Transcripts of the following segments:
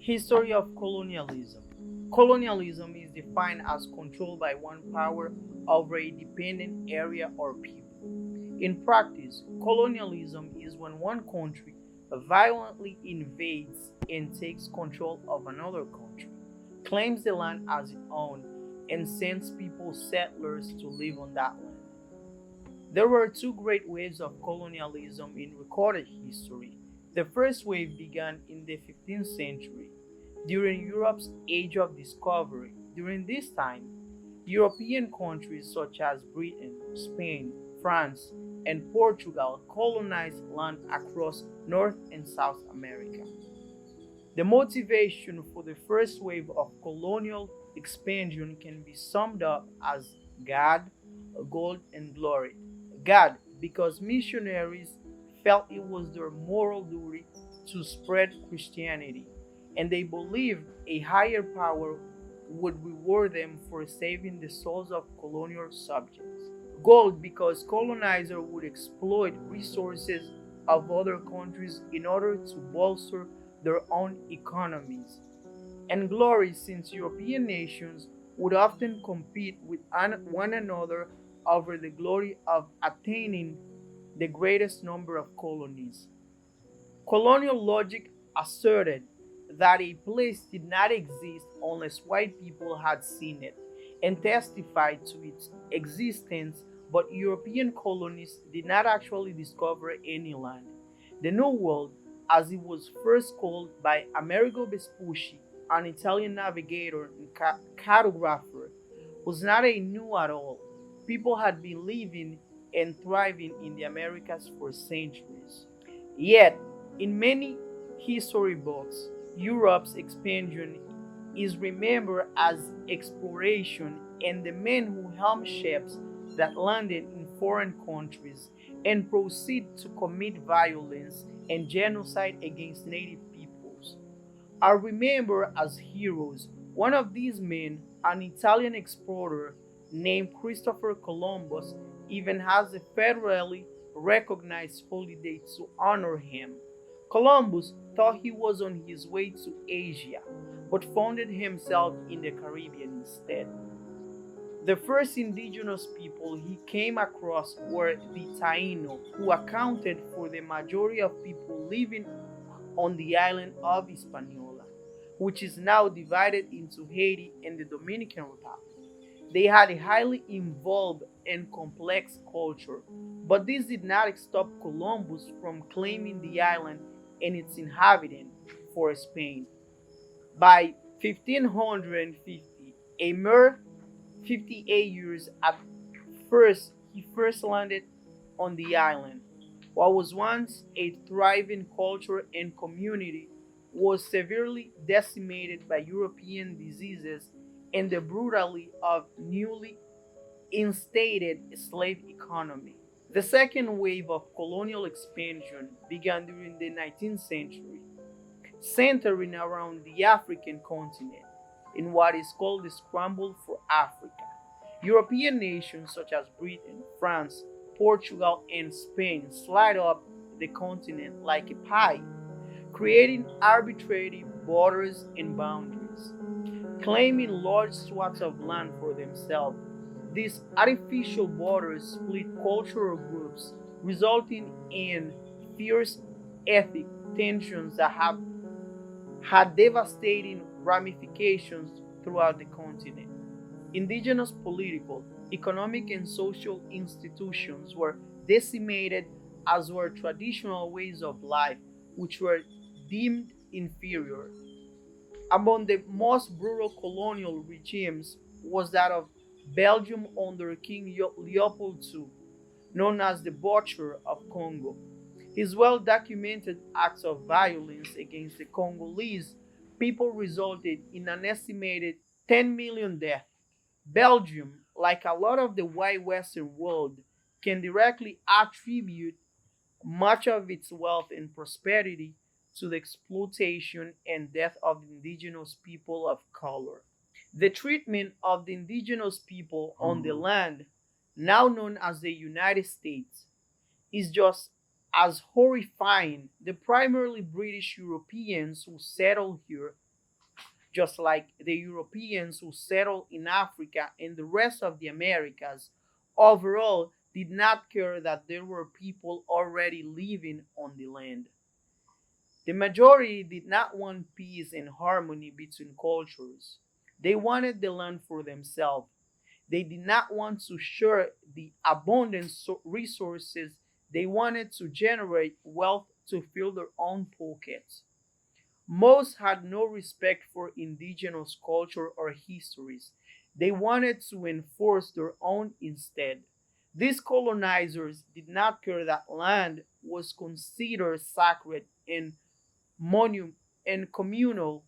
History of colonialism. Colonialism is defined as control by one power over a dependent area or people. In practice, colonialism is when one country violently invades and takes control of another country, claims the land as its own, and sends people settlers to live on that land. There were two great waves of colonialism in recorded history. The first wave began in the 15th century, during Europe's Age of Discovery. During this time, European countries such as Britain, Spain, France, and Portugal colonized land across North and South America. The motivation for the first wave of colonial expansion can be summed up as God, gold, and glory. God, because missionaries felt it was their moral duty to spread Christianity, and they believed a higher power would reward them for saving the souls of colonial subjects. Gold, because colonizers would exploit resources of other countries in order to bolster their own economies. And glory, since European nations would often compete with one another over the glory of attaining the greatest number of colonies. Colonial logic asserted that a place did not exist unless white people had seen it and testified to its existence, but European colonists did not actually discover any land. The New World, as it was first called by Amerigo Vespucci, an Italian navigator and cartographer, was not a new at all. People had been living and thriving in the Americas for centuries. Yet, in many history books, Europe's expansion is remembered as exploration, and the men who helmed ships that landed in foreign countries and proceed to commit violence and genocide against native peoples are remembered as heroes. One of these men, an Italian explorer named Christopher Columbus, even has a federally recognized holiday to honor him. Columbus thought he was on his way to Asia, but found himself in the Caribbean instead. The first indigenous people he came across were the Taino, who accounted for the majority of people living on the island of Hispaniola, which is now divided into Haiti and the Dominican Republic. They had a highly involved and complex culture, but this did not stop Columbus from claiming the island and its inhabitants for Spain. By 1550, a mere 58 years at first, he first landed on the island. What was once a thriving culture and community was severely decimated by European diseases and the brutality of newly instated slave economy. The second wave of colonial expansion began during the 19th century, centering around the African continent in what is called the Scramble for Africa. European nations such as Britain, France, Portugal, and Spain slide up the continent like a pie, creating arbitrary borders and boundaries, claiming large swaths of land for themselves. These artificial borders split cultural groups, resulting in fierce ethnic tensions that have had devastating ramifications throughout the continent. Indigenous political, economic, and social institutions were decimated, as were traditional ways of life, which were deemed inferior. Among the most brutal colonial regimes was that of Belgium under King Leopold II, known as the Butcher of Congo. His well documented acts of violence against the Congolese people resulted in an estimated 10 million deaths. Belgium, like a lot of the white Western world, can directly attribute much of its wealth and prosperity to the exploitation and death of indigenous people of color. The treatment of the indigenous people on the land, now known as the United States, is just as horrifying. The primarily British Europeans who settled here just like the Europeans who settled in Africa and the rest of the Americas, overall did not care that there were people already living on the land. The majority did not want peace and harmony between cultures. They wanted the land for themselves. They did not want to share the abundant resources. They wanted to generate wealth to fill their own pockets. Most had no respect for indigenous culture or histories. They wanted to enforce their own instead. These colonizers did not care that land was considered sacred and monument and communal.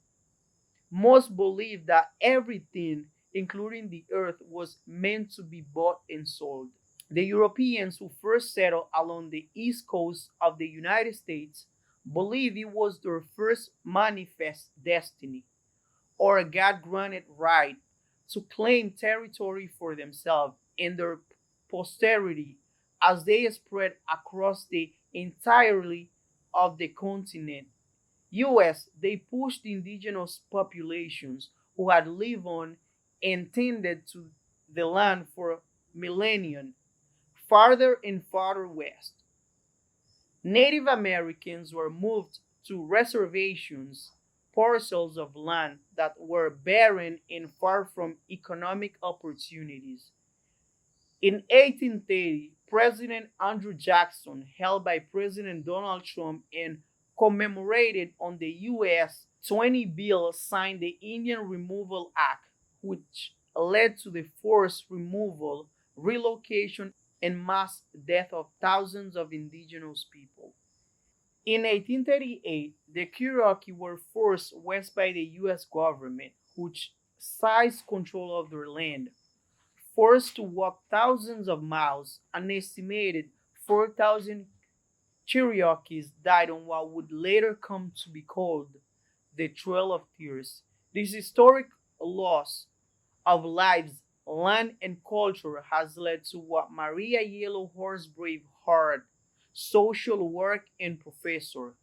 Most believed that everything, including the earth, was meant to be bought and sold. The Europeans who first settled along the east coast of the United States believed it was their first manifest destiny, or a God granted right, to claim territory for themselves and their posterity as they spread across the entirety of the continent. US, they pushed indigenous populations who had lived on and tended to the land for millennia farther and farther west. Native Americans were moved to reservations, parcels of land that were barren and far from economic opportunities. In 1830, President Andrew Jackson, held by President Donald Trump and commemorated on the U.S. 20 bill, signed the Indian Removal Act, which led to the forced removal, relocation, and mass death of thousands of indigenous people. In 1838, the Cherokee were forced west by the U.S. government, which seized control of their land. Forced to walk thousands of miles, an estimated 4,000 Cherokees died on what would later come to be called the Trail of Tears. This historic loss of lives, land, and culture has led to what Maria Yellow Horse Braveheart, social work and professor,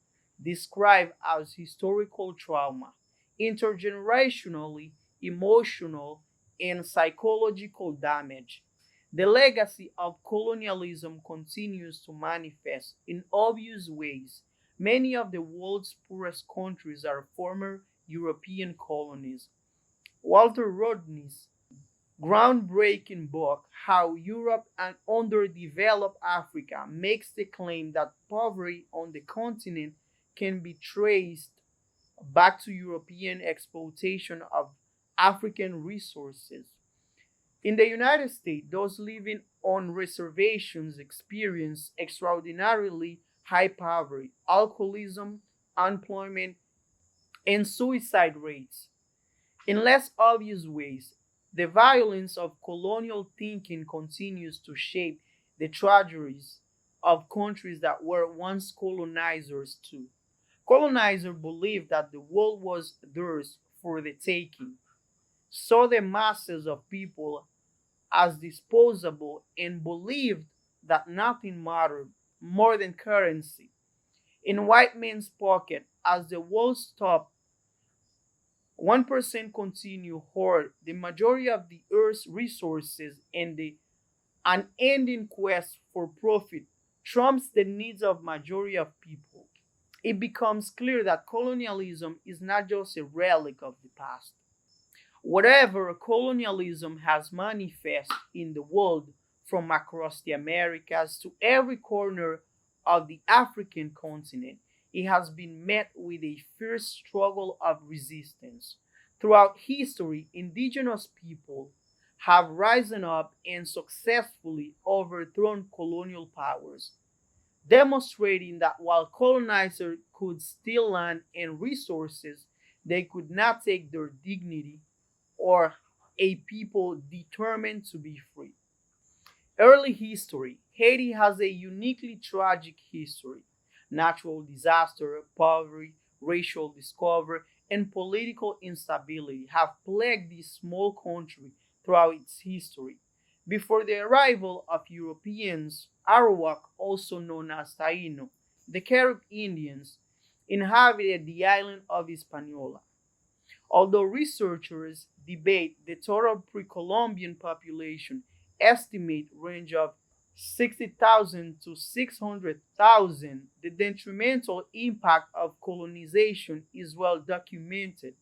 describe as historical trauma, intergenerationally, emotional, and psychological damage. The legacy of colonialism continues to manifest in obvious ways. Many of the world's poorest countries are former European colonies. Walter Rodney's groundbreaking book, How Europe and Underdeveloped Africa, makes the claim that poverty on the continent can be traced back to European exploitation of African resources. In the United States, those living on reservations experience extraordinarily high poverty, alcoholism, unemployment, and suicide rates. In less obvious ways, the violence of colonial thinking continues to shape the tragedies of countries that were once colonizers too. Colonizers believed that the world was theirs for the taking, saw the masses of people as disposable, and believed that nothing mattered more than currency. In white men's pocket, as the world stopped, 1% continue hoard the majority of the earth's resources and the unending quest for profit trumps the needs of majority of people. It becomes clear that colonialism is not just a relic of the past. Whatever colonialism has manifested in the world, from across the Americas to every corner of the African continent, it has been met with a fierce struggle of resistance. Throughout history, indigenous people have risen up and successfully overthrown colonial powers, demonstrating that while colonizers could steal land and resources, they could not take their dignity or a people determined to be free. Early history. Haiti has a uniquely tragic history. Natural disaster, poverty, racial discovery, and political instability have plagued this small country throughout its history. Before the arrival of Europeans, Arawak, also known as Taino, the Carib Indians, inhabited the island of Hispaniola. Although researchers debate the total pre-Columbian population estimate range of 60,000 to 600,000, the detrimental impact of colonization is well documented.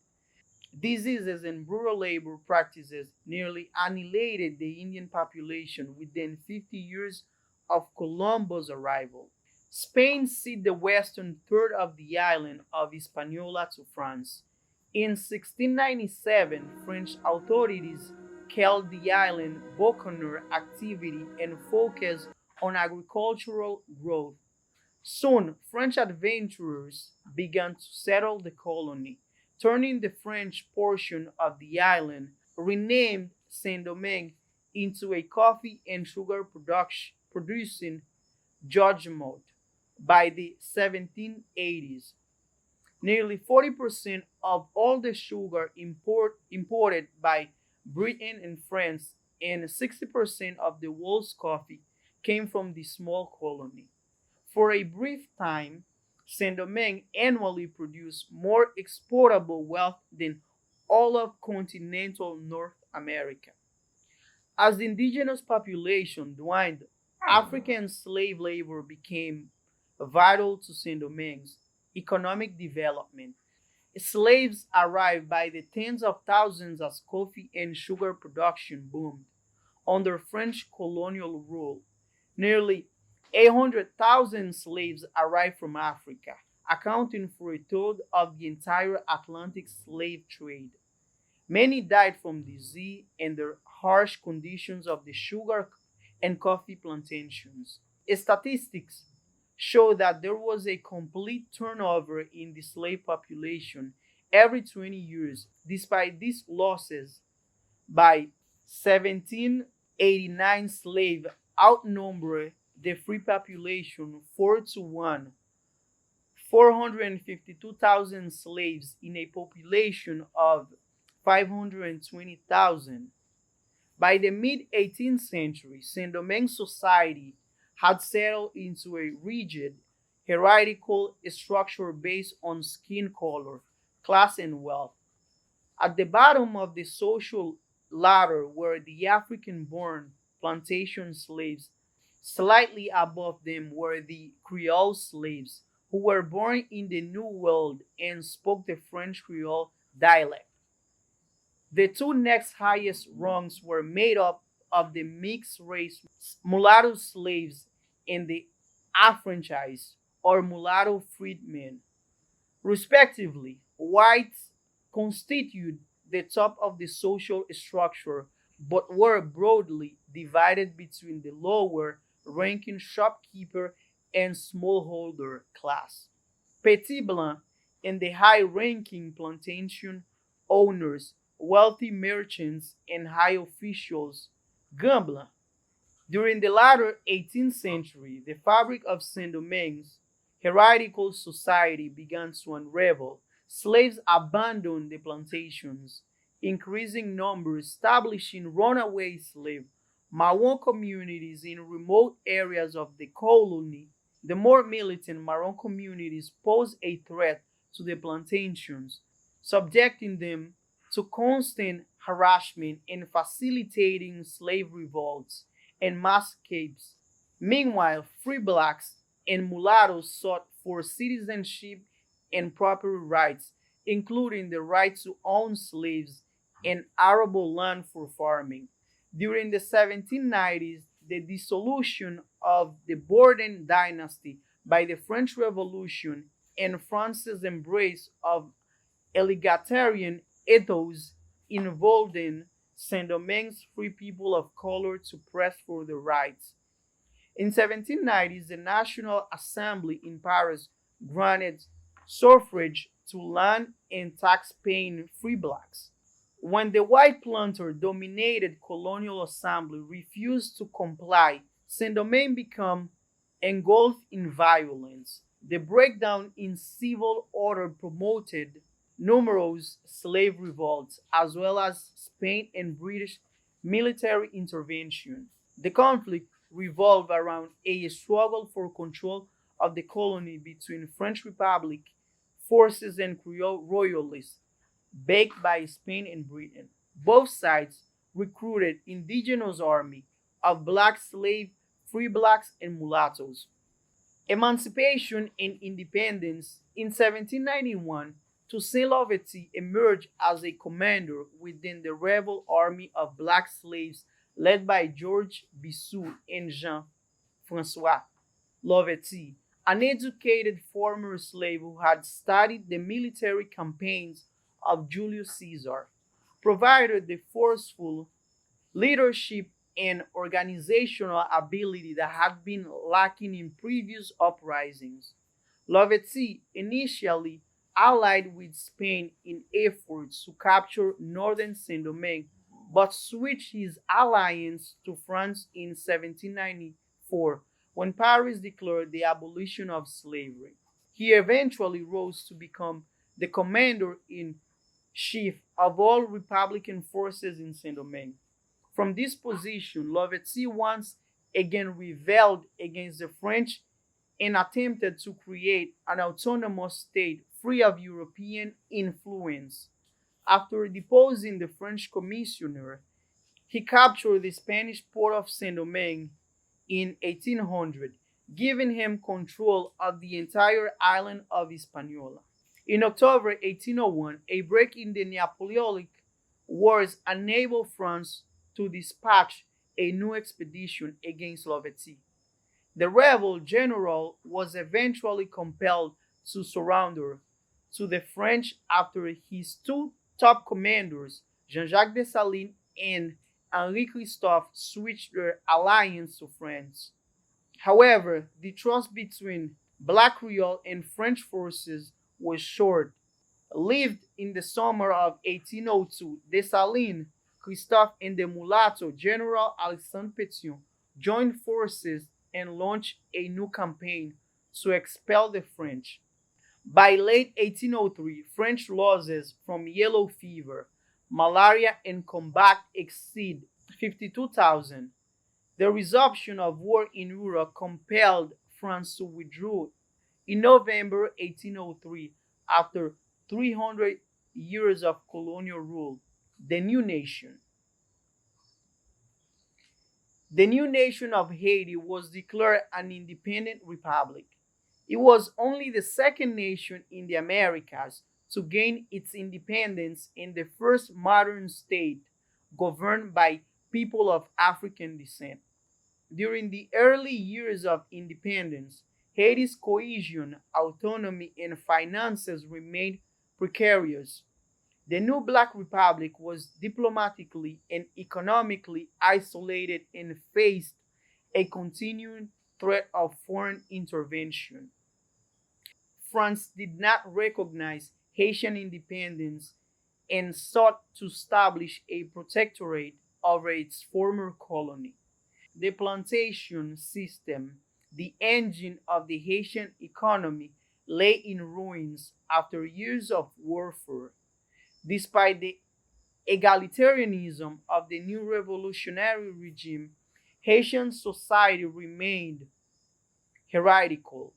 Diseases and brutal labor practices nearly annihilated the Indian population within 50 years of Colombo's arrival. Spain ceded the western third of the island of Hispaniola to France. In 1697, French authorities called the island buccaneer activity and focused on agricultural growth. Soon, French adventurers began to settle the colony, turning the French portion of the island, renamed Saint Domingue, into a coffee and sugar producing juggernaut. By the 1780s, nearly 40% of all the sugar imported by Britain and France and 60% of the world's coffee came from the small colony. For a brief time, Saint Domingue annually produced more exportable wealth than all of continental North America. As the indigenous population dwindled, African slave labor became vital to Saint Domingue's economic development. Slaves arrived by the tens of thousands as coffee and sugar production boomed. Under French colonial rule, nearly 800,000 slaves arrived from Africa, accounting for a third of the entire Atlantic slave trade. Many died from disease and the harsh conditions of the sugar and coffee plantations. Statistics show that there was a complete turnover in the slave population every 20 years. Despite these losses, by 1789, slaves outnumbered the free population 4 to 1, 452,000 slaves in a population of 520,000. By the mid 18th century, Saint Domingue society had settled into a rigid, hierarchical structure based on skin color, class, and wealth. At the bottom of the social ladder were the African born plantation slaves. Slightly above them were the Creole slaves, who were born in the New World and spoke the French Creole dialect. The two next highest rungs were made up of the mixed race mulatto slaves and the affranchised or mulatto freedmen. Respectively, whites constitute the top of the social structure but were broadly divided between the lower ranking shopkeeper and smallholder class. Petit Blanc and the high ranking plantation owners, wealthy merchants, and high officials. Gambler. During the latter 18th century, the fabric of Saint Domingue's hierarchical society began to unravel. Slaves abandoned the plantations, increasing numbers establishing runaway slave Maroon communities in remote areas of the colony. The more militant Maroon communities posed a threat to the plantations, subjecting them to constant harassment and facilitating slave revolts and mass escapes. Meanwhile, free blacks and mulattoes sought for citizenship and property rights, including the right to own slaves and arable land for farming. During the 1790s, the dissolution of the Bourbon dynasty by the French Revolution and France's embrace of egalitarian ethos involved in Saint Domingue's free people of color to press for their rights. In 1790s, the National Assembly in Paris granted suffrage to land and tax-paying free blacks. When the white planter-dominated colonial assembly refused to comply, Saint Domingue became engulfed in violence. The breakdown in civil order promoted numerous slave revolts, as well as Spain and British military intervention. The conflict revolved around a struggle for control of the colony between French Republic forces and Creole royalists. backed by Spain and Britain. Both sides recruited indigenous army of black slaves, free blacks, and mulattoes. Emancipation and Independence in 1791, Toussaint Louverture emerged as a commander within the rebel army of black slaves led by George Bissou and Jean-François Louverture, an educated former slave who had studied the military campaigns of Julius Caesar, provided the forceful leadership and organizational ability that had been lacking in previous uprisings. Louverture initially allied with Spain in efforts to capture northern Saint Domingue, but switched his alliance to France in 1794 when Paris declared the abolition of slavery. He eventually rose to become the commander in chief of all Republican forces in Saint Domingue. From this position, Louverture once again rebelled against the French and attempted to create an autonomous state free of European influence. After deposing the French commissioner, he captured the Spanish port of Saint Domingue in 1800, giving him control of the entire island of Hispaniola. In October 1801, a break in the Napoleonic Wars enabled France to dispatch a new expedition against Louverture. The rebel general was eventually compelled to surrender to the French after his two top commanders, Jean-Jacques Dessalines and Henri Christophe, switched their alliance to France. However, the trust between Black Creole and French forces was short lived. In the summer of 1802, Dessalines, Christophe, and the mulatto General Alexandre Pétion joined forces and launched a new campaign to expel the French. By late 1803, French losses from yellow fever, malaria, and combat exceed 52,000. The resumption of war in Europe compelled France to withdraw in November 1803 after 300 years of colonial rule. The new nation. The new nation of Haiti was declared an independent republic. It was only the second nation in the Americas to gain its independence and the first modern state governed by people of African descent. During the early years of independence, Haiti's cohesion, autonomy, and finances remained precarious. The new Black Republic was diplomatically and economically isolated and faced a continuing threat of foreign intervention. France did not recognize Haitian independence and sought to establish a protectorate over its former colony. The plantation system, the engine of the Haitian economy, lay in ruins after years of warfare. Despite the egalitarianism of the new revolutionary regime, Haitian society remained hierarchical,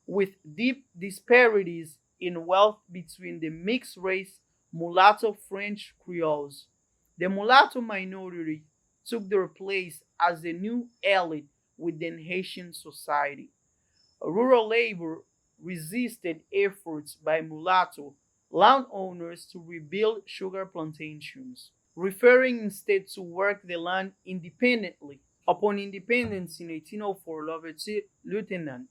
with deep disparities in wealth between the mixed race mulatto French Creoles. The mulatto minority took their place as the new elite within Haitian society. Rural labor resisted efforts by mulatto landowners to rebuild sugar plantations, preferring instead to work the land independently. Upon independence in 1804, Louverture Lieutenant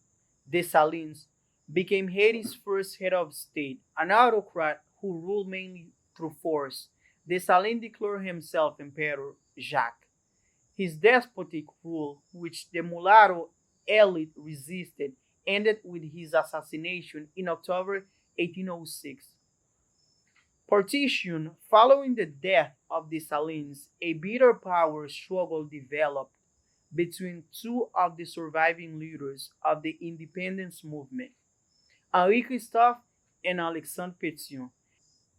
Dessalines became Haiti's first head of state, an autocrat who ruled mainly through force. Dessalines declared himself Emperor Jacques. His despotic rule, which the mulatto elite resisted, ended with his assassination in October 1806. Partition following the death of Dessalines, a bitter power struggle developed between two of the surviving leaders of the independence movement, Henri Christophe and Alexandre Pétion.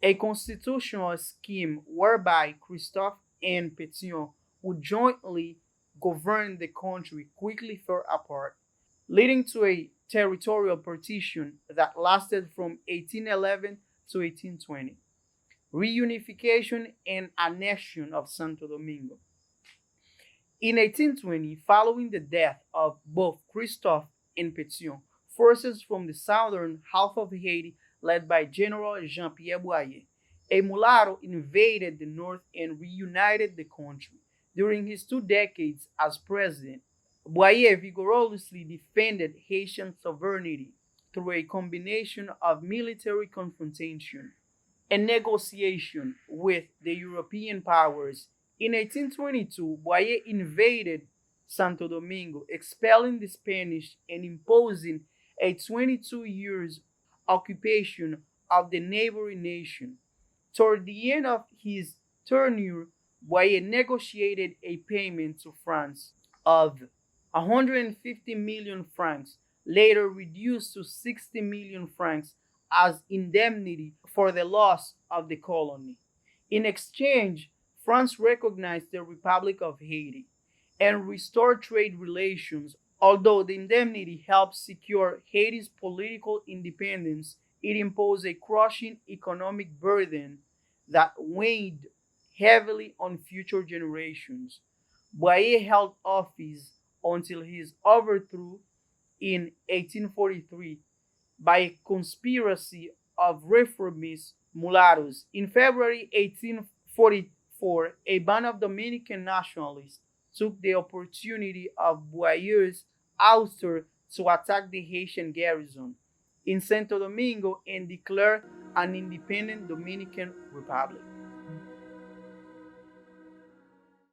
A constitutional scheme whereby Christophe and Pétion would jointly govern the country quickly fell apart, leading to a territorial partition that lasted from 1811 to 1820. reunification, and annexion of Santo Domingo. In 1820, following the death of both Christophe and Pétion, forces from the southern half of Haiti, led by General Jean-Pierre Boyer, a mulatto, invaded the north and reunited the country. During his 2 decades as president, Boyer vigorously defended Haitian sovereignty through a combination of military confrontation and negotiation with the European powers. In 1822, Boyer invaded Santo Domingo, expelling the Spanish and imposing a 22 years occupation of the neighboring nation. Toward the end of his tenure, Boyer negotiated a payment to France of 150 million francs, later reduced to 60 million francs as indemnity for the loss of the colony. In exchange, France recognized the Republic of Haiti and restored trade relations. Although the indemnity helped secure Haiti's political independence, it imposed a crushing economic burden that weighed heavily on future generations. Boyer held office until his overthrow in 1843 by a conspiracy of reformist mulattoes. In February 1844, a band of Dominican nationalists took the opportunity of Boyer's ouster to attack the Haitian garrison in Santo Domingo and declare an independent Dominican Republic.